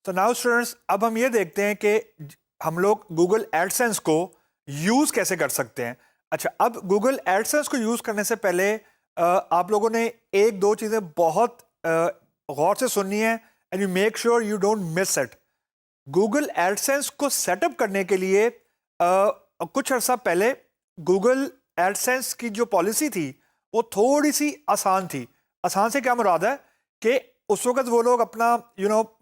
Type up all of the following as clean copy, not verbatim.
तो now students, अब हम ये देखते हैं कि हम लोग गूगल एडसेंस को यूज़ कैसे कर सकते हैं। अच्छा, अब गूगल एडसेंस को यूज़ करने से पहले आप लोगों ने एक दो चीज़ें बहुत गौर से सुननी है and you make sure you don't miss it. Google AdSense को सेटअप करने के लिए कुछ अर्सा पहले गूगल एडसेंस की जो पॉलिसी थी वो थोड़ी सी आसान थी। आसान से क्या मुराद है कि उस वक्त वो लोग अपना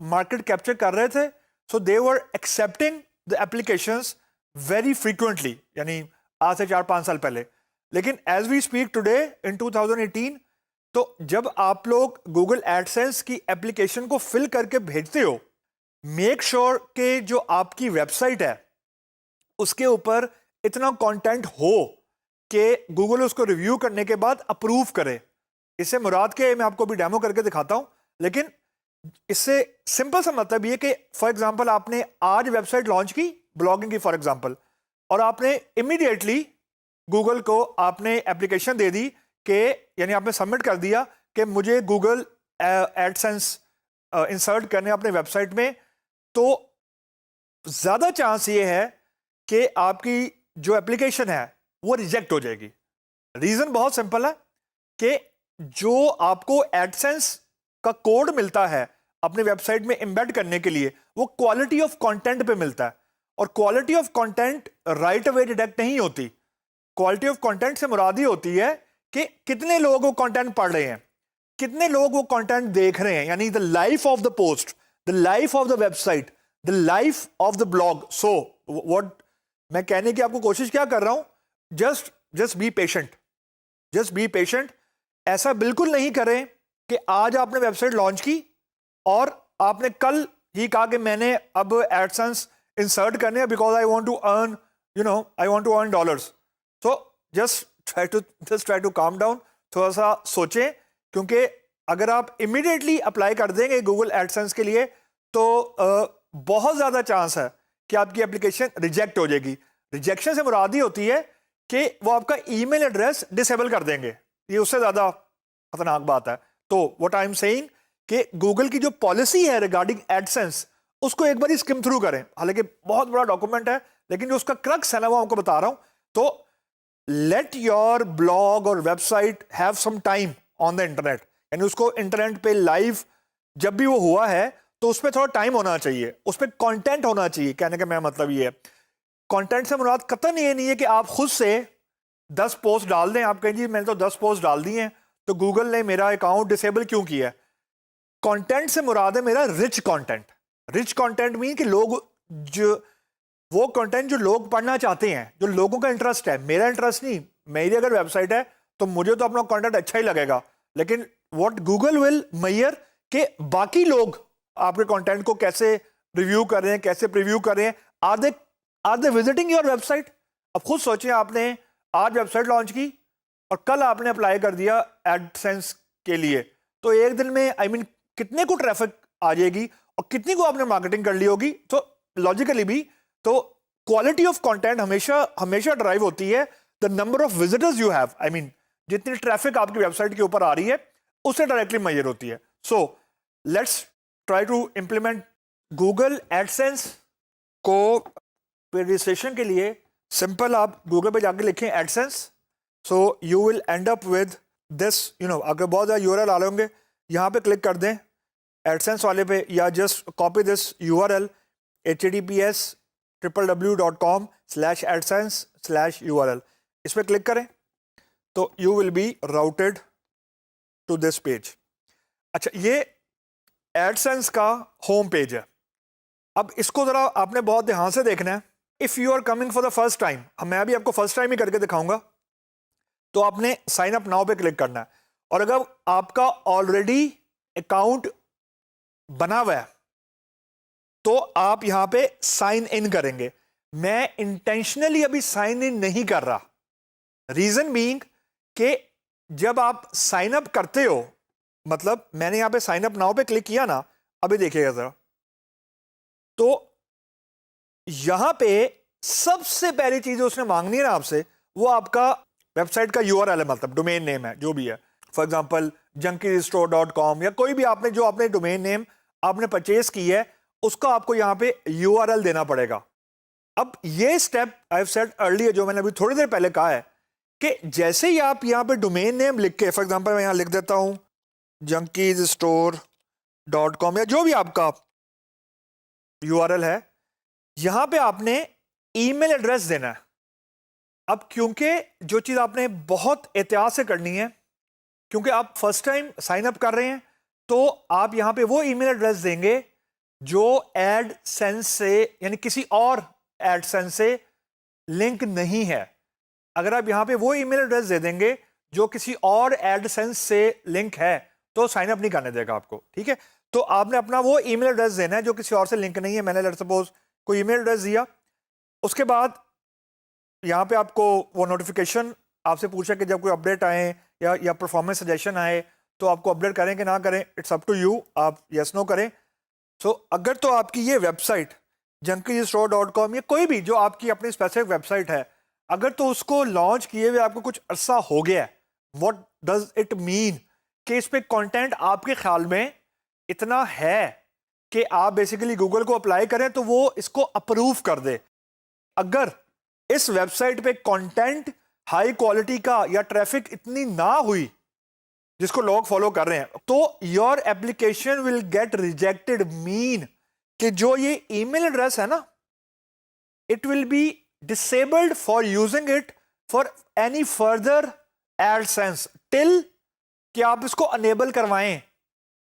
मार्केट कैप्चर कर रहे थे, so they were accepting the applications very frequently, यानी आज से 4-5 साल पहले। लेकिन as we speak today in 2018, तो जब आप लोग गूगल एडसेंस की एप्लीकेशन को फिल करके भेजते हो, मेक श्योर कि जो आपकी वेबसाइट है उसके ऊपर इतना कंटेंट हो कि गूगल उसको रिव्यू करने के बाद अप्रूव करे। इससे मुराद के मैं आपको भी डेमो करके दिखाता हूं, लेकिन इससे सिंपल सा मतलब ये कि फॉर एग्जांपल आपने आज वेबसाइट लॉन्च की, ब्लॉगिंग की फॉर एग्जांपल, और आपने इमीडिएटली गूगल को आपने एप्लीकेशन दे दी कि यानी आपने सबमिट कर दिया कि मुझे गूगल एडसेंस इंसर्ट करने अपने वेबसाइट में, तो ज़्यादा चांस ये है कि आपकी जो एप्लीकेशन है वो रिजेक्ट हो जाएगी। रीज़न बहुत सिंपल है कि जो आपको एडसेंस का कोड मिलता है अपने वेबसाइट में एम्बेड करने के लिए, वो क्वालिटी ऑफ कंटेंट पे मिलता है, और quality of content right away detect नहीं होती। क्वालिटी ऑफ कंटेंट से मुराद ही होती है कि कितने लोग वो कंटेंट पढ़ रहे हैं, कितने लोग वो कंटेंट देख रहे हैं, यानी the life of the post, the life of the website, the life of the blog. So what मैं कहने की आपको कोशिश क्या कर रहा हूं, just be patient, just be patient. ऐसा बिल्कुल नहीं करें कि आज आपने वेबसाइट लॉन्च की और आपने कल ही कहा कि मैंने अब एडसेंस इंसर्ट करने हैं because I want to earn I want to earn dollars. So just try to calm down, थोड़ा सा सोचें, क्योंकि अगर आप इमीडिएटली अप्लाई कर देंगे गूगल एडसेंस के लिए तो बहुत ज़्यादा चांस है कि आपकी एप्लीकेशन रिजेक्ट हो जाएगी। रिजेक्शन से मुराद ही होती है कि वो आपका ईमेल एड्रेस डिसेबल कर देंगे, ये उससे ज़्यादा खतरनाक बात है। तो व्हाट आई एम सेइंग कि गूगल की जो पॉलिसी है रिगार्डिंग एडसेंस, उसको एक बार स्किम थ्रू करें। हालांकि बहुत बड़ा डॉक्यूमेंट है, लेकिन जो उसका क्रक्स है ना वो आपको बता रहा हूं। तो लेट योर ब्लॉग और website have some time on the internet, यानी उसको इंटरनेट पे लाइव जब भी वो हुआ है तो उसमें थोड़ा टाइम होना चाहिए, उसमें कंटेंट होना चाहिए। कहने का मेरा मतलब ये है, कंटेंट से मुराद कतई ये नहीं है कि आप खुद से 10 पोस्ट डाल दें। आप कहें जी मैंने तो 10 पोस्ट डाल दी हैं तो गूगल ने मेरा अकाउंट डिसेबल क्यों किया है। कंटेंट से मुराद है मेरा rich content. Rich content mean कि लोग जो वो कंटेंट जो लोग पढ़ना चाहते हैं, जो लोगों का इंटरेस्ट है, मेरा इंटरेस्ट नहीं। मेरी अगर वेबसाइट है तो मुझे तो अपना कंटेंट अच्छा ही लगेगा, लेकिन व्हाट गूगल विल मेजर कि बाकी लोग आपके कंटेंट को कैसे रिव्यू कर रहे हैं, कैसे प्रीव्यू कर रहे हैं, are they visiting your website. अब खुद सोचें, आपने आज वेबसाइट लॉन्च की और कल आपने अप्लाई कर दिया एडसेंस के लिए, तो एक दिन में कितने को ट्रैफिक आ जाएगी और कितनी को आपने मार्केटिंग कर ली होगी। तो लॉजिकली भी तो क्वालिटी ऑफ कंटेंट हमेशा हमेशा ड्राइव होती है the number of visitors you have. जितनी ट्रैफिक आपकी वेबसाइट के ऊपर आ रही है उससे डायरेक्टली मेजर होती है। So let's try to implement Google AdSense को। रजिस्ट्रेशन के लिए सिंपल आप गूगल पे जाके लिखें AdSense, so you will end up with this, अगर बहुत ज़्यादा यूआरएल आ रहे होंगे, यहाँ पे क्लिक कर दें एडसेंस वाले पे, या just copy this URL https://www.com/adsense/url, इस पर क्लिक करें तो you will be routed to this page. अच्छा, ये एडसेंस का होम पेज है। अब इसको जरा आपने बहुत ध्यान से देखना है। If you are coming for the first time, मैं भी आपको फर्स्ट टाइम ही करके दिखाऊंगा, तो आपने साइन अप नाउ पे क्लिक करना है। और अगर आपका ऑलरेडी अकाउंट बना हुआ है तो आप यहां पे साइन इन करेंगे। मैं इंटेंशनली अभी साइन इन नहीं कर रहा, रीजन बीइंग कि जब आप साइन अप करते हो, मतलब मैंने यहां पे साइन अप नाउ पे क्लिक किया ना, अभी देखिएगा जरा, तो यहां पे सबसे पहली चीज उसने मांगनी है ना आपसे, वो आपका वेबसाइट का यूआरएल है, मतलब डोमेन नेम है जो भी है। फॉर एग्जांपल junkiestore.com या कोई भी आपने जो आपने डोमेन नेम आपने परचेज की है उसका आपको यहाँ पे URL देना पड़ेगा। अब ये step I have said earlier, जो मैंने अभी थोड़ी देर पहले कहा है, कि जैसे ही आप यहाँ पे डोमेन नेम लिख के, फॉर एग्जांपल मैं यहाँ लिख देता हूँ junkiesstore.com या जो भी आपका URL है, यहाँ पे आपने ईमेल एड्रेस देना है। अब क्योंकि जो चीज़ आपने बहुत एहतियात से करनी है, क्योंकि आप फर्स्ट टाइम साइन अप कर रहे हैं, तो आप यहाँ पे वो ईमेल एड्रेस देंगे जो एडसेंस से, यानी किसी और एडसेंस से लिंक नहीं है। अगर आप यहाँ पे वो ईमेल एड्रेस दे देंगे जो किसी और एडसेंस से लिंक है, तो साइन अप नहीं करने देगा आपको, ठीक है। तो आपने अपना वो ईमेल एड्रेस देना है जो किसी और से लिंक नहीं है। मैंने लेट्स सपोज कोई ईमेल एड्रेस दिया, उसके बाद यहाँ पे आपको वो नोटिफिकेशन आपसे पूछा कि जब कोई अपडेट आए या परफॉर्मेंस सजेशन आए तो आपको अपडेट करें कि ना करें, इट्स अप टू यू, आप यस नो करें। सो अगर तो आपकी ये वेबसाइट junkiesstore.com या कोई भी जो आपकी अपनी स्पेसिफिक वेबसाइट है, अगर तो उसको लॉन्च किए हुए आपको कुछ अरसा हो गया है, व्हाट डज इट मीन कि इस पे कंटेंट आपके ख्याल में इतना है कि आप बेसिकली गूगल को अप्लाई करें तो वो इसको अप्रूव कर दे। अगर इस वेबसाइट पे कंटेंट हाई क्वालिटी का या ट्रैफिक इतनी ना हुई जिसको लोग फॉलो कर रहे हैं, तो your application will get rejected, mean कि जो ये ईमेल एड्रेस है ना, it will be disabled for using it for any further AdSense till कि आप इसको अनेबल करवाएं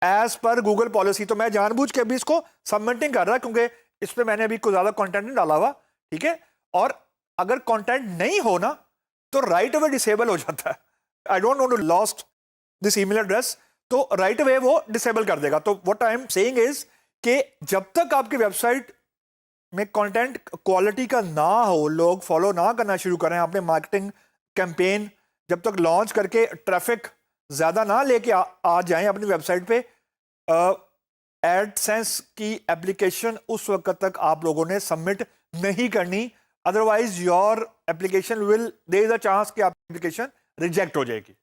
एज पर गूगल पॉलिसी। तो मैं जानबूझ के अभी इसको सबमिटिंग कर रहा क्योंकि इस पे मैंने अभी कोई ज्यादा कंटेंट नहीं डाला हुआ, ठीक है। और अगर कंटेंट नहीं हो ना तो राइट अवे डिसेबल हो जाता है। I don't want to lost this email address, तो राइट अवे वो डिसेबल कर देगा। तो what I am saying is कि जब तक आपकी वेबसाइट में कंटेंट क्वालिटी का ना हो, लोग फॉलो ना करना शुरू करें, आपने मार्केटिंग कैंपेन जब तक लॉन्च करके ट्रैफिक ज्यादा ना लेके आ जाएं अपनी वेबसाइट पे, एडसेंस की एप्लीकेशन उस वक्त तक आप लोगों ने सबमिट नहीं करनी, otherwise your application will, there is a chance कि आपकी एप्लीकेशन रिजेक्ट हो जाएगी।